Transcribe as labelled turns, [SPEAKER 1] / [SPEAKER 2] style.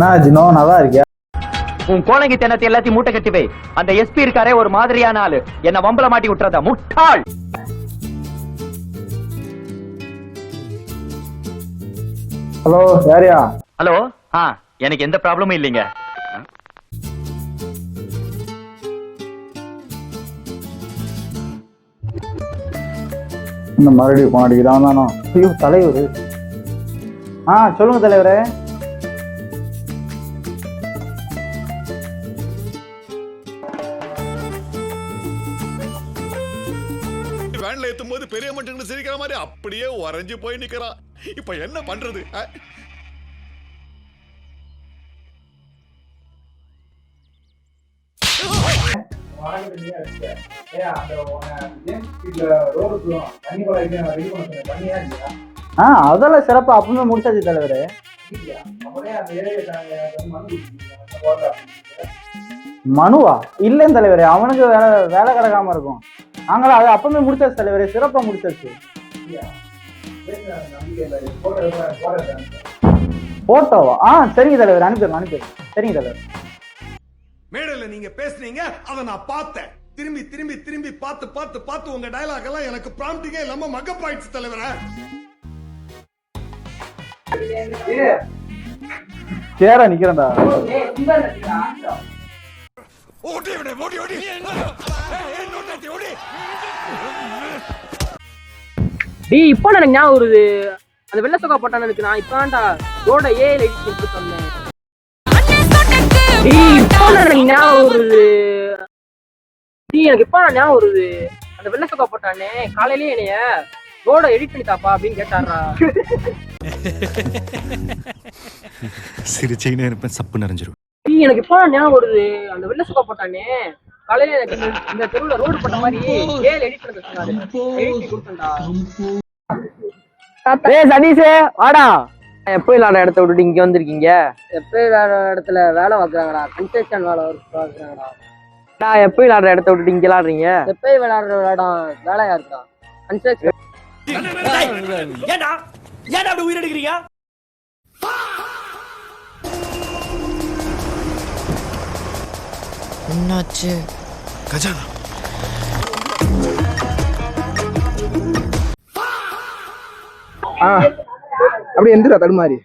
[SPEAKER 1] நான் ஜினோ நல்லா இருக்கியா?
[SPEAKER 2] உன் கோலங்கி தென்னத்தை எல்லாத்தையும் மூட்டை கட்டி வை. அந்த எஸ்பி இருக்காரே ஒரு மாதிரியான ஆளு, என்ன வம்பல மாட்டி விட்டுறதா முட்டாள்.
[SPEAKER 1] ஹலோ யாரியா?
[SPEAKER 2] ஹலோ. எனக்கு எந்த ப்ராப்ளமும் இல்லைங்க.
[SPEAKER 1] இந்த மறுபடியும் போன் அடிக்கிறான் தானோ. ஐயோ தலைவர். சொல்லுங்க தலைவரே.
[SPEAKER 3] வேன்ல ஏத்தும் போது பெரிய மனுஷங்க சிரிக்கிற மாதிரி அப்படியே உறைஞ்சு போய் நிக்கிறான். இப்ப என்ன பண்றது?
[SPEAKER 1] அதெல்லாம் சிறப்பா அப்பவுமே முடிச்சாச்சு தலைவரே. மனுவா? இல்லைன்னு தலைவரே, அவனுக்கு வேலை கிடக்காம இருக்கும். நாங்களா அது அப்பவுமே முடிச்சாச்சு தலைவரே, சிறப்பா முடிச்சாச்சு. போட்டோவா? சரிங்க தலைவர், அனுப்பிடுறேன். சரிங்க தலைவர்.
[SPEAKER 3] மேடையில நீங்க பேசுனீங்க, அதை நான் பார்த்தேன். திரும்பி திரும்பி திரும்பி பார்த்து பார்த்து பார்த்து உங்க டயலாக் எல்லாம் எனக்கு ப்ராம்ப்டிங்கே இல்லாம மக்கப் ஆயிடுச்சு தலைவரே.
[SPEAKER 1] சேரா நிக்கிறேன்டா.
[SPEAKER 3] ஓடி ஓடி ஓடி ஓடி
[SPEAKER 4] டேய், இப்போ எனக்கு ஞாபகம் வருது. அந்த வெள்ளை சொக்கா போட்டானதுக்கு நான் இப்பதான்டா ரோட ஏஐல எடிட் பண்ணி சொன்னேன். டேய், இப்போ எனக்கு ஞாபகம் வருது. எனக்கு இப்போ ஞாபகம் வருது. அந்த வெள்ளை சொக்கா போட்டானே காலையிலேயே என்னைய ரோட எடிட் பண்ணி தாப்பா அப்படின்னு கேட்டாரா.
[SPEAKER 5] சிரிச்சைனே இருப்பேன், சப்பு நிறைஞ்சிரும்.
[SPEAKER 4] எனக்கு இப்போ ஞாபகம் வருது. அந்த வெள்ளை சொக்கா போட்டானே காலையில எனக்கு இந்த தெருவுல ரோடு போட்ட மாதிரி ஏஐல எடிட் பண்ணி சொன்னாரு. எடிட் கொடுத்தேன்டா. சதீஷே வாடா. எப்போ இல்லாத இடத்த விட்டுட்டு இங்க வந்திருக்கீங்க? எப்போ இல்லாத இடத்துல வேலை பார்க்குறாங்கடா, கன்ஸ்ட்ரக்ஷன் வேலை பார்க்குறாங்கடா. நான் எப்போ இல்லாத இடத்த விட்டுட்டு இங்க விளாடுறீங்க? எப்போ விளையாடுற இடம் வேலையா இருக்கா? கன்ஸ்ட்ரக்ஷன்.
[SPEAKER 6] ஏன்டா அப்படி உயிரெடுக்கிறீங்க?
[SPEAKER 7] என்னாச்சு?
[SPEAKER 5] கஜானா
[SPEAKER 1] அப்படி எந்திரா தடுமாறி.